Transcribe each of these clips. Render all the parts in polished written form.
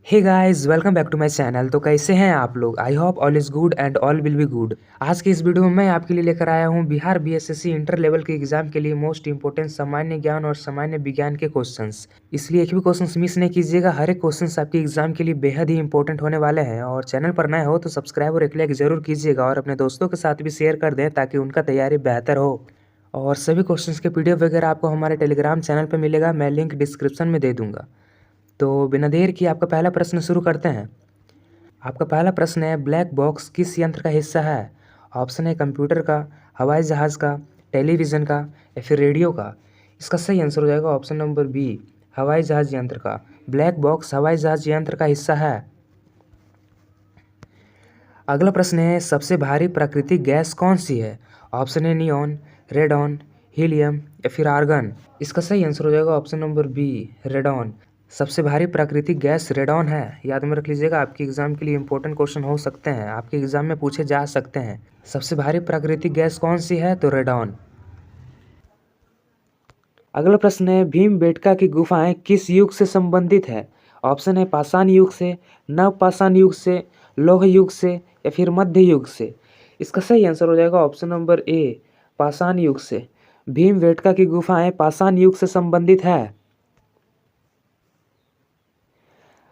Hey guys, welcome back to my channel. तो कैसे हैं आप लोग? I hope all is good and all will be good. आज की इस वीडियो में मैं आपके लिए लेकर आया हूं बिहार बीएसएससी इंटर लेवल के एग्जाम के लिए मोस्ट इंपोर्टेंट सामान्य ज्ञान और सामान्य विज्ञान के क्वेश्चंस। इसलिए एक भी क्वेश्चंस मिस नहीं कीजिएगा। हर एक क्वेश्चंस आपके एग्जाम के लिए बेहद ही इंपॉर्टेंट होने वाले हैं। और चैनल पर नए हो तो सब्सक्राइब और एक लाइक जरूर कीजिएगा और अपने दोस्तों के साथ भी शेयर कर दें ताकि उनका तैयारी बेहतर हो। और सभी क्वेश्चंस के पीडीएफ वगैरह आपको हमारे टेलीग्राम चैनल पर मिलेगा, मैं लिंक डिस्क्रिप्शन में दे दूंगा। तो बिना देर किए आपका पहला प्रश्न शुरू करते हैं। आपका पहला प्रश्न है, ब्लैक बॉक्स किस यंत्र का हिस्सा है? ऑप्शन है कंप्यूटर का, हवाई जहाज़ का, टेलीविज़न का या फिर रेडियो का। इसका सही आंसर हो जाएगा ऑप्शन नंबर बी, हवाई जहाज़ यंत्र का। ब्लैक बॉक्स हवाई जहाज़ यंत्र का हिस्सा है। अगला प्रश्न है, सबसे भारी प्राकृतिक गैस कौन सी है? ऑप्शन है नियॉन, रेडॉन, हीलियम या फिर आर्गन। इसका सही आंसर हो जाएगा ऑप्शन नंबर बी, रेडॉन। सबसे भारी प्राकृतिक गैस रेडॉन है। याद में रख लीजिएगा, आपके एग्जाम के लिए इंपॉर्टेंट क्वेश्चन हो सकते हैं, आपके एग्जाम में पूछे जा सकते हैं। सबसे भारी प्राकृतिक गैस कौन सी है? तो रेडॉन। अगला प्रश्न है, भीमबेटका की गुफाएं किस युग से संबंधित है? ऑप्शन है पाषाण युग से, नव पाषाण युग से, लौह युग से या फिर मध्य युग से। इसका सही आंसर हो जाएगा ऑप्शन नंबर ए, पाषाण युग से। भीमबेटका की गुफाएं पाषाण युग से संबंधित है।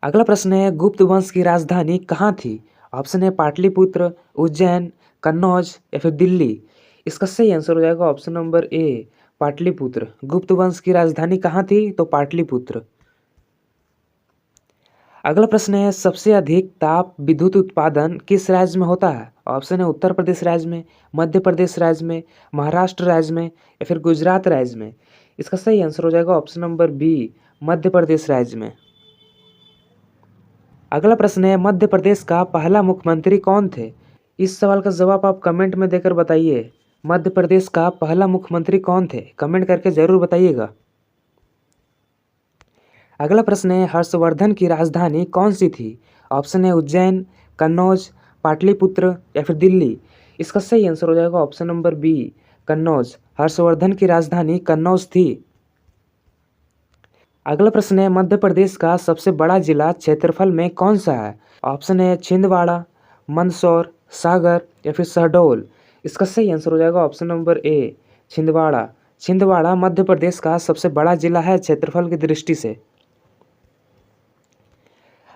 अगला प्रश्न है, गुप्त वंश की राजधानी कहाँ थी? ऑप्शन है पाटलिपुत्र, उज्जैन, कन्नौज या फिर दिल्ली। इसका सही आंसर हो जाएगा ऑप्शन नंबर ए, पाटलिपुत्र। गुप्त वंश की राजधानी कहाँ थी? तो पाटलिपुत्र। अगला प्रश्न है, सबसे अधिक ताप विद्युत उत्पादन किस राज्य में होता है? ऑप्शन है उत्तर प्रदेश राज्य में, मध्य प्रदेश राज्य में, महाराष्ट्र राज्य में या फिर गुजरात राज्य में। इसका सही आंसर हो जाएगा option number B, Madhya Pradesh राज्य में। अगला प्रश्न है, मध्य प्रदेश का पहला मुख्यमंत्री कौन थे? इस सवाल का जवाब आप कमेंट में देकर बताइए। मध्य प्रदेश का पहला मुख्यमंत्री कौन थे? कमेंट करके जरूर बताइएगा। अगला प्रश्न है, हर्षवर्धन की राजधानी कौन सी थी? ऑप्शन है उज्जैन, कन्नौज, पाटलिपुत्र या फिर दिल्ली। इसका सही आंसर हो जाएगा option number B, Kannauj. Harshvardhan की राजधानी कन्नौज थी। अगला प्रश्न है, मध्य प्रदेश का सबसे बड़ा जिला क्षेत्रफल में कौन सा है? ऑप्शन है छिंदवाड़ा, मंदसौर, सागर या फिर शहडोल। इसका सही आंसर हो जाएगा option number A, Chhindwara. Chhindwara Madhya Pradesh का सबसे बड़ा जिला है क्षेत्रफल की दृष्टि से।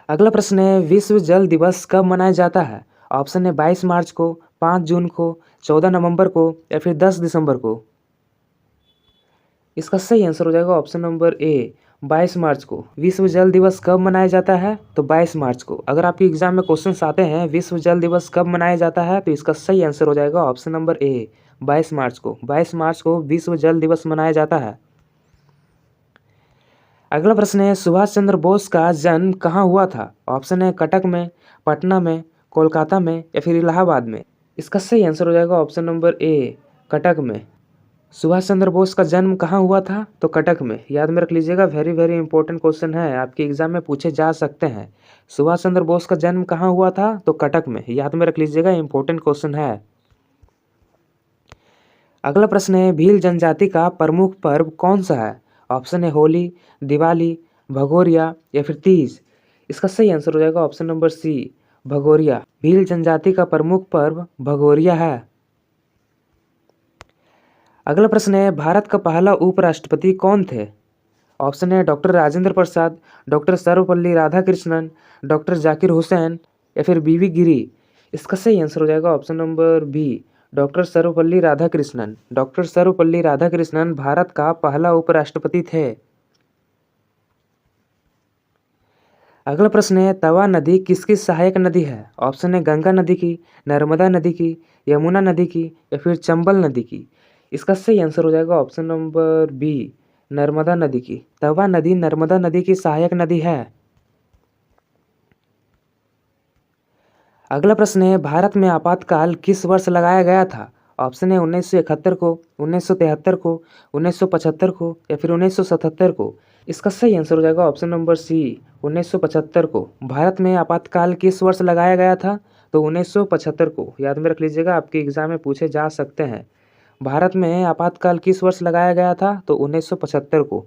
अगला प्रश्न है, विश्व जल दिवस कब मनाया जाता है? ऑप्शन है 22 मार्च को, 5 जून को, 14 नवंबर को या फिर 10 दिसंबर को। इसका सही आंसर हो जाएगा ऑप्शन नंबर ए, 22 मार्च को। विश्व जल दिवस कब मनाया जाता है? तो 22 मार्च को। अगर आपके एग्जाम में क्वेश्चंस आते हैं विश्व जल दिवस कब मनाया जाता है, तो इसका सही आंसर हो जाएगा ऑप्शन नंबर ए, 22 मार्च को। 22 मार्च को विश्व जल दिवस मनाया जाता है। अगला प्रश्न है, सुभाष चंद्र बोस का जन्म कहाँ हुआ था? ऑप्शन है कटक में, पटना में, कोलकाता में या फिर इलाहाबाद में। इसका सही आंसर हो जाएगा ऑप्शन नंबर ए, कटक में। सुभाष चंद्र बोस का जन्म कहाँ हुआ था? तो कटक में। याद में रख लीजिएगा, वेरी वेरी इंपॉर्टेंट क्वेश्चन है, आपके एग्जाम में पूछे जा सकते हैं। सुभाष चंद्र बोस का जन्म कहाँ हुआ था? तो कटक में। याद में रख लीजिएगा, इंपॉर्टेंट क्वेश्चन है। अगला प्रश्न है, भील जनजाति का प्रमुख पर्व कौन सा है? ऑप्शन है होली, दिवाली, भगोरिया या फिर तीज। इसका सही आंसर हो जाएगा option number C, Bhagoria. Bhil जनजाति का प्रमुख पर्व भगोरिया है। अगला प्रश्न है, भारत का पहला उपराष्ट्रपति कौन थे? ऑप्शन है doctor Rajendra Prasad, doctor Sarvepalli Radhakrishnan, doctor Zakir Hussain या फिर बीवी गिरी। इसका सही आंसर हो जाएगा option number B, doctor Sarvepalli Radhakrishnan. Doctor Sarvepalli Radhakrishnan Bharat का पहला उपराष्ट्रपति थे। अगला प्रश्न है, तवा नदी किसकी सहायक नदी है? ऑप्शन है गंगा नदी की, नर्मदा नदी की, यमुना नदी की या फिर चंबल नदी की। इसका सही आंसर हो जाएगा ऑप्शन नंबर बी, नर्मदा नदी की। तवा नदी नर्मदा नदी की सहायक नदी है। अगला प्रश्न है, भारत में आपातकाल किस वर्ष लगाया गया था? ऑप्शन है 1971 को, 1973 को, 1975 को या फिर 1977 को। इसका सही आंसर हो जाएगा ऑप्शन नंबर सी, 1975 को। भारत में आपातकाल किस वर्ष लगाया गया था? तो 1975 को। याद में रख लीजिएगा, आपके एग्जाम में पूछे जा सकते हैं। भारत में आपातकाल किस वर्ष लगाया गया था? तो 1975 को।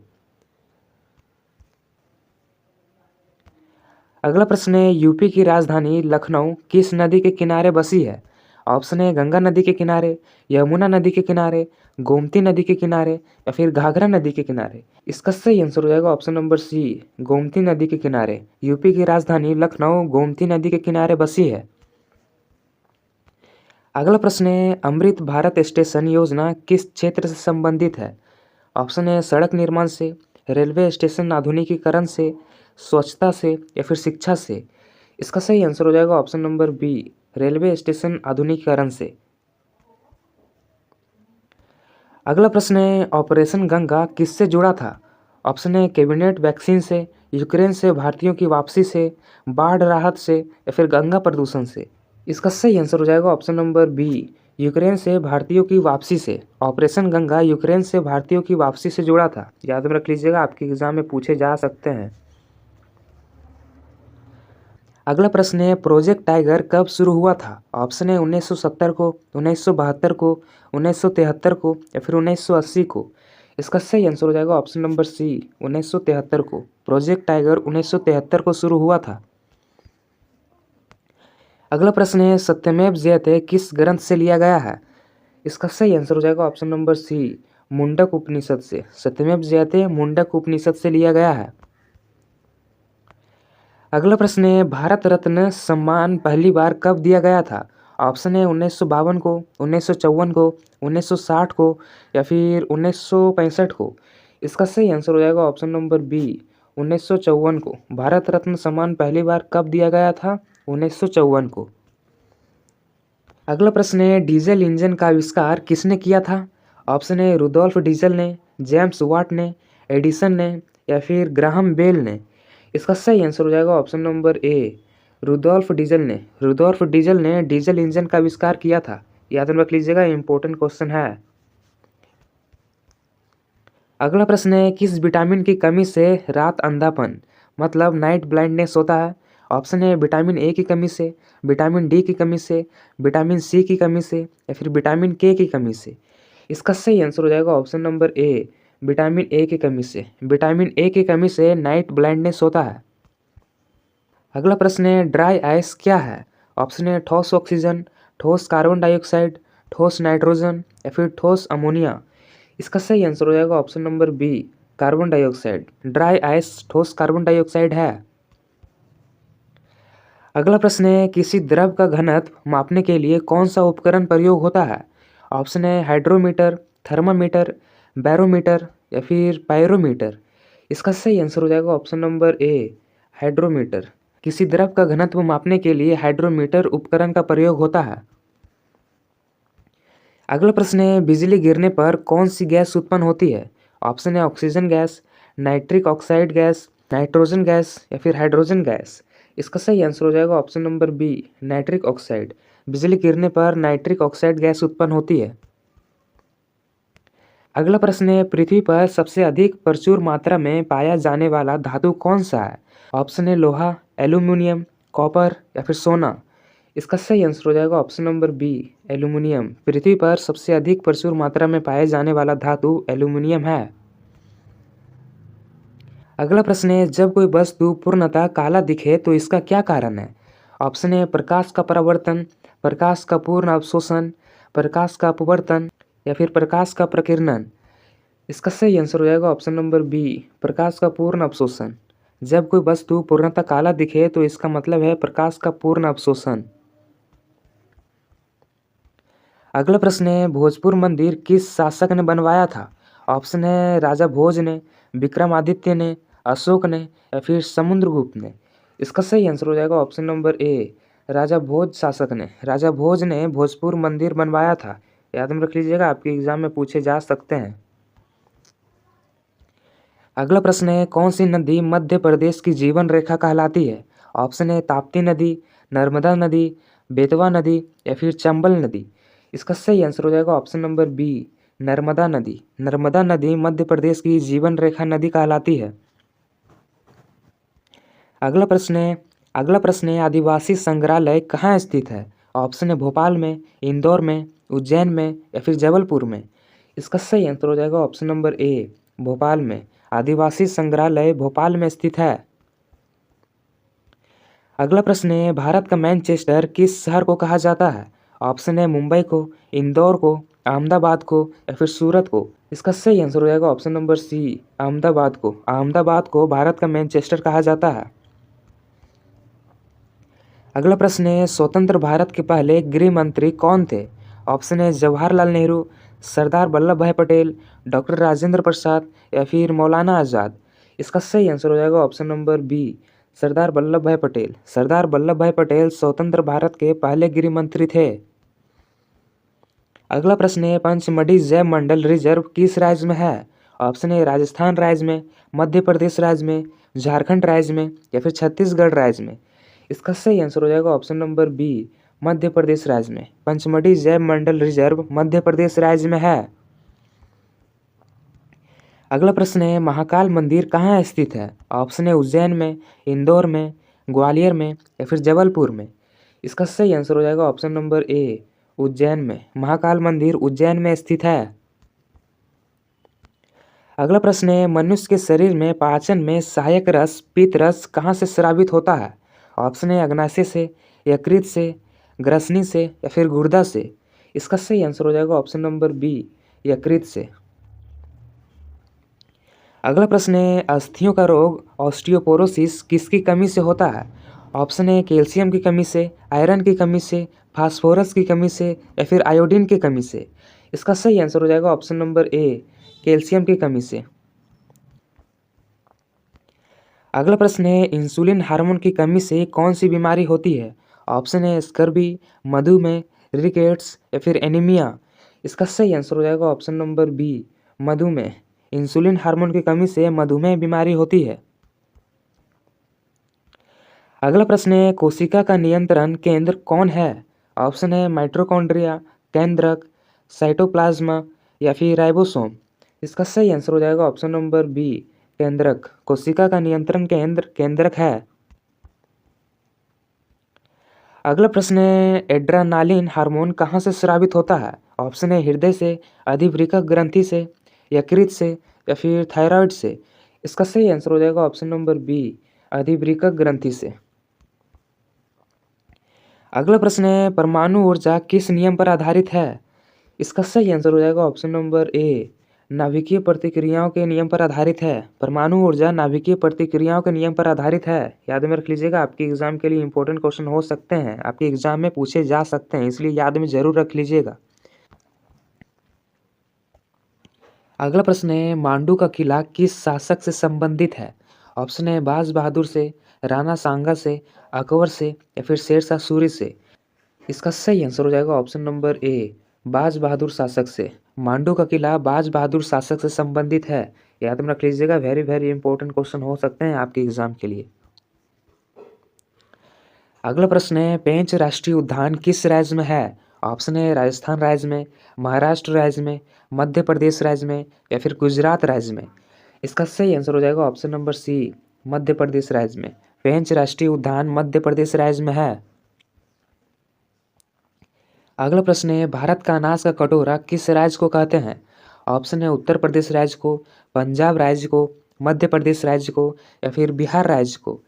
अगला प्रश्न है, यूपी की राजधानी लखनऊ किस नदी के किनारे बसी है? ऑप्शन है गंगा नदी के किनारे, यमुना नदी के किनारे, गोमती नदी के किनारे या फिर घाघरा नदी के किनारे। इसका सही आंसर हो जाएगा ऑप्शन नंबर सी, गोमती नदी के किनारे। यूपी की राजधानी लखनऊ गोमती नदी के किनारे बसी है। अगला प्रश्न है, अमृत भारत स्टेशन योजना किस क्षेत्र से संबंधित है? ऑप्शन है सड़क निर्माण से, रेलवे स्टेशन आधुनिकीकरण से, स्वच्छता से या फिर शिक्षा से। इसका सही आंसर हो जाएगा option number B, railway station आधुनिकीकरण से। अगला प्रश्न है, ऑपरेशन गंगा किससे जुड़ा था? ऑप्शन है कैबिनेट वैक्सीन से, यूक्रेन से भारतीयों की वापसी से, बाढ़ राहत से या फिर गंगा प्रदूषण से। इसका सही आंसर हो जाएगा ऑप्शन नंबर बी, यूक्रेन से भारतीयों की वापसी से। ऑपरेशन गंगा यूक्रेन से भारतीयों की वापसी से जुड़ा था। याद में रख लीजिएगा, आपके एग्जाम में पूछे जा सकते हैं। अगला प्रश्न है, प्रोजेक्ट टाइगर कब शुरू हुआ था? ऑप्शन है 1970 को, 1972 को, 1973 को या फिर 1980 को। इसका सही आंसर हो जाएगा ऑप्शन नंबर सी, 1973 को। प्रोजेक्ट टाइगर 1973 को शुरू हुआ था। अगला प्रश्न है, सत्यमेव जयते किस ग्रंथ से लिया गया है? इसका सही आंसर हो जाएगा ऑप्शन नंबर सी, मुंडक उपनिषद से। सत्यमेव जयते मुंडक उपनिषद से लिया गया है। अगला प्रश्न है, भारत रत्न सम्मान पहली बार कब दिया गया था? ऑप्शन है 1952 को, 1954 को, 1960 को या फिर 1965 को। इसका सही आंसर हो जाएगा ऑप्शन नंबर बी, 1954 को। भारत रत्न सम्मान पहली बार कब दिया गया था? 1954 को। अगला प्रश्न है, डीजल इंजन का आविष्कार किसने किया था? ऑप्शन है रुडोल्फ डीजल ने, जेम्स वाट ने, एडिसन ने या फिर ग्राहम बेल ने। इसका सही आंसर हो जाएगा option number A, Rudolf Diesel ने। रुडोल्फ डीजल ने डीजल इंजन का आविष्कार किया था। याद रख लीजिएगा, इंपॉर्टेंट क्वेश्चन है। अगला प्रश्न है, किस विटामिन की कमी से रात अंधापन मतलब नाइट ब्लाइंडनेस होता है? ऑप्शन है विटामिन ए की कमी से, विटामिन डी की कमी से, विटामिन सी की कमी से या फिर विटामिन के की कमी से। इसका सही आंसर हो जाएगा option number A, vitamin A की कमी से। विटामिन ए की कमी से नाइट ब्लाइंडनेस होता है। अगला प्रश्न है, ड्राई आइस क्या है? ऑप्शन है ठोस ऑक्सीजन, ठोस कार्बन डाइऑक्साइड, ठोस नाइट्रोजन या फिर ठोस अमोनिया। इसका सही आंसर हो जाएगा option number B, carbon dioxide. Dry ice ठोस कार्बन डाइऑक्साइड है। अगला प्रश्न है, किसी द्रव का घनत्व मापने के लिए कौन सा उपकरण प्रयोग होता है? ऑप्शन है हाइड्रोमीटर, थर्मामीटर, बैरोमीटर या फिर पायरोमीटर। इसका सही आंसर हो जाएगा ऑप्शन नंबर ए, हाइड्रोमीटर। किसी द्रव का घनत्व मापने के लिए हाइड्रोमीटर उपकरण का प्रयोग होता है। अगला प्रश्न है, बिजली गिरने पर कौन सी गैस उत्पन्न होती है? ऑप्शन है oxygen gas, nitric oxide gas, nitrogen gas या फिर हाइड्रोजन गैस। इसका सही आंसर हो जाएगा option number B, nitric oxide. बिजली गिरने पर नाइट्रिक ऑक्साइड गैस उत्पन्न होती है। अगला प्रश्न है, पृथ्वी पर सबसे अधिक प्रचुर मात्रा में पाया जाने वाला धातु कौन सा है? ऑप्शन है लोहा, एल्यूमिनियम, कॉपर या फिर सोना। इसका सही आंसर हो जाएगा ऑप्शन नंबर बी, एल्यूमिनियम। पृथ्वी पर सबसे अधिक प्रचुर मात्रा में पाए जाने वाला धातु एल्यूमिनियम है। अगला प्रश्न है, जब कोई वस्तु पूर्णतः काला दिखे तो इसका क्या कारण है? ऑप्शन है प्रकाश का परावर्तन, प्रकाश का पूर्ण अवशोषण, प्रकाश का अपवर्तन या फिर प्रकाश का प्रकीर्णन। इसका सही आंसर हो जाएगा ऑप्शन नंबर बी, प्रकाश का पूर्ण अवशोषण। जब कोई वस्तु पूर्णतः काला दिखे तो इसका मतलब है प्रकाश का पूर्ण अवशोषण। अगला प्रश्न है, भोजपुर मंदिर किस शासक ने बनवाया था? ऑप्शन है राजा भोज ने, विक्रमादित्य ने, अशोक ने या फिर समुद्रगुप्त ने। इसका सही आंसर हो जाएगा ऑप्शन नंबर ए, राजा भोज शासक ने। राजा भोज ने भोजपुर मंदिर बनवाया था। याद में रख लीजिएगा, आपके एग्जाम में पूछे जा सकते हैं। अगला प्रश्न है, कौन सी नदी मध्य प्रदेश की जीवन रेखा कहलाती है? ऑप्शन है ताप्ती नदी, नर्मदा नदी, बेतवा नदी या फिर चंबल नदी। इसका सही आंसर हो जाएगा ऑप्शन नंबर बी, नर्मदा नदी। नर्मदा नदी मध्य प्रदेश की जीवन रेखा नदी कहलाती है। अगला प्रश्न है, आदिवासी संग्रहालय कहाँ स्थित है? ऑप्शन है भोपाल में, इंदौर में, उज्जैन में या फिर जबलपुर में। इसका सही आंसर हो जाएगा ऑप्शन नंबर ए, भोपाल में। आदिवासी संग्रहालय भोपाल में स्थित है। अगला प्रश्न है, भारत का मैनचेस्टर किस शहर को कहा जाता है? ऑप्शन है मुंबई को, इंदौर को, अहमदाबाद को या फिर सूरत को। इसका सही आंसर हो जाएगा ऑप्शन नंबर सी, अहमदाबाद को। अहमदाबाद को भारत का मैनचेस्टर कहा जाता है। अगला प्रश्न है, स्वतंत्र भारत के पहले गृह मंत्री कौन थे? ऑप्शन है जवाहरलाल नेहरू, सरदार वल्लभ भाई पटेल, डॉक्टर राजेंद्र प्रसाद या फिर मौलाना आज़ाद। इसका सही आंसर हो जाएगा option number B, Sardar Vallabh भाई पटेल। सरदार वल्लभ भाई पटेल स्वतंत्र भारत के पहले गृह मंत्री थे। अगला प्रश्न है, पंचमढ़ी जैव मंडल रिजर्व किस राज्य में है? ऑप्शन है राजस्थान राज्य में, मध्य प्रदेश राज्य में, झारखंड राज्य में या फिर छत्तीसगढ़ राज्य में। इसका सही आंसर हो जाएगा option number B, Madhya Pradesh राज्य में। पंचमढ़ी जैव मंडल रिजर्व मध्य प्रदेश राज्य में है। अगला प्रश्न है, महाकाल मंदिर कहाँ स्थित है? ऑप्शन है उज्जैन में, इंदौर में, ग्वालियर में या फिर जबलपुर में। इसका सही आंसर हो जाएगा ऑप्शन नंबर ए, उज्जैन में। महाकाल मंदिर उज्जैन में स्थित है। अगला प्रश्न है, मनुष्य के शरीर में पाचन में सहायक रस पित्त रस कहाँ से स्रावित होता है? ऑप्शन है अग्नाशय से, यकृत से, ग्रसनी से या फिर गुर्दा से। इसका सही आंसर हो जाएगा ऑप्शन नंबर बी, यकृत से। अगला प्रश्न है, अस्थियों का रोग ऑस्टियोपोरोसिस किसकी कमी से होता है? ऑप्शन है कैल्शियम की कमी से, आयरन की कमी से, फास्फोरस की कमी से या फिर आयोडीन की कमी से। इसका सही आंसर हो जाएगा ऑप्शन नंबर ए, कैल्शियम की कमी से। अगला प्रश्न है, इंसुलिन हार्मोन की कमी से कौन सी बीमारी होती है? ऑप्शन है स्कर्वी, मधुमेह, रिकेट्स या फिर एनीमिया। इसका सही आंसर हो जाएगा ऑप्शन नंबर बी, मधुमेह। इंसुलिन हार्मोन की कमी से मधुमेह बीमारी होती है। अगला प्रश्न है, कोशिका का नियंत्रण केंद्र कौन है? ऑप्शन है माइटोकॉन्ड्रिया, केंद्रक, साइटोप्लाज्मा या फिर राइबोसोम। इसका सही आंसर हो जाएगा ऑप्शन नंबर बी, केंद्रक। कोशिका का नियंत्रण केंद्र केंद्रक है। अगला प्रश्न है, एड्रेनालिन हार्मोन कहाँ से स्रावित होता है? ऑप्शन है हृदय से, अधिवृक्क ग्रंथि से, यकृत से या फिर थायराइड से। इसका सही आंसर हो जाएगा ऑप्शन नंबर बी, अधिवृक्क ग्रंथि से। अगला प्रश्न है, परमाणु ऊर्जा किस नियम पर आधारित है? इसका सही आंसर हो जाएगा ऑप्शन नंबर ए, नाभिकीय प्रतिक्रियाओं के नियम पर आधारित है। परमाणु ऊर्जा नाभिकीय प्रतिक्रियाओं के नियम पर आधारित है। याद में रख लीजिएगा, आपके एग्जाम के लिए इंपॉर्टेंट क्वेश्चन हो सकते हैं, आपके एग्जाम में पूछे जा सकते हैं, इसलिए याद में जरूर रख लीजिएगा। अगला प्रश्न है, मांडू का किला किस शासक से संबंधित है? ऑप्शन है बाज बहादुर से, राणा सांगा से, अकबर से या फिर शेरशाह सूरी से। इसका सही आंसर हो जाएगा ऑप्शन नंबर ए, बाज बहादुर शासक से। मांडू का किला बाज बहादुर शासक से संबंधित है। याद में रख लीजिएगा, वेरी वेरी इंपॉर्टेंट क्वेश्चन हो सकते हैं आपके एग्जाम के लिए। अगला प्रश्न है, पेंच राष्ट्रीय उद्यान किस राज्य में है? ऑप्शन है राजस्थान राज्य में, महाराष्ट्र राज्य में, मध्य प्रदेश राज्य में या फिर गुजरात राज्य में। इसका सही आंसर हो जाएगा ऑप्शन नंबर सी, मध्य प्रदेश राज्य में। पेंच राष्ट्रीय उद्यान मध्य प्रदेश राज्य में है। अगला प्रश्न है, भारत का अनाज का कटोरा किस राज्य को कहते हैं? ऑप्शन है उत्तर प्रदेश राज्य को, पंजाब राज्य को, मध्य प्रदेश राज्य को या फिर बिहार राज्य को।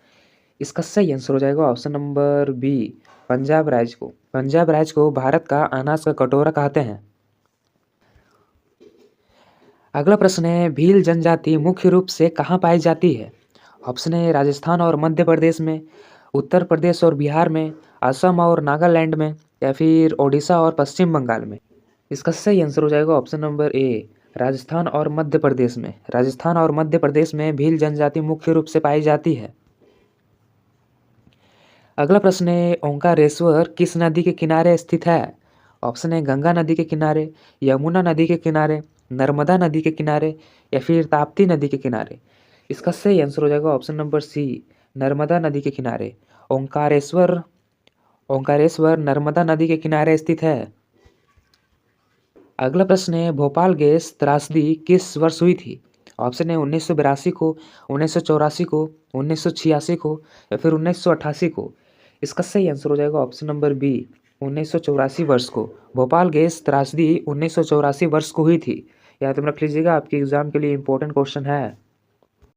इसका सही आंसर हो जाएगा ऑप्शन नंबर बी, पंजाब राज्य को। पंजाब राज्य को भारत का अनाज का कटोरा कहते हैं। अगला प्रश्न है, भील जनजाति मुख्य रूप से कहाँ पाई जाती है? ऑप्शन है राजस्थान और मध्य प्रदेश में, उत्तर प्रदेश और बिहार में, असम और नागालैंड में या फिर ओडिशा और पश्चिम बंगाल में। इसका सही आंसर हो जाएगा ऑप्शन नंबर ए, राजस्थान और मध्य प्रदेश में। राजस्थान और मध्य प्रदेश में भील जनजाति मुख्य रूप से पाई जाती है। अगला प्रश्न है, ओंकारेश्वर किस नदी के किनारे स्थित है? ऑप्शन है गंगा नदी के किनारे, यमुना नदी के किनारे, नर्मदा नदी के किनारे या फिर ताप्ती नदी के किनारे। इसका सही आंसर हो जाएगा ऑप्शन नंबर सी, नर्मदा नदी के किनारे। ओंकारेश्वर ओंकारेश्वर नर्मदा नदी के किनारे स्थित है। अगला प्रश्न है, भोपाल गैस त्रासदी किस वर्ष हुई थी? ऑप्शन है 1982 को, 1984 को, 1986 को या फिर 1988 को। इसका सही आंसर हो जाएगा ऑप्शन नंबर बी, 1984 वर्ष को। भोपाल गैस त्रासदी 1984 वर्ष को हुई थी। याद में रख लीजिएगा, आपके एग्जाम के लिए इंपॉर्टेंट क्वेश्चन है।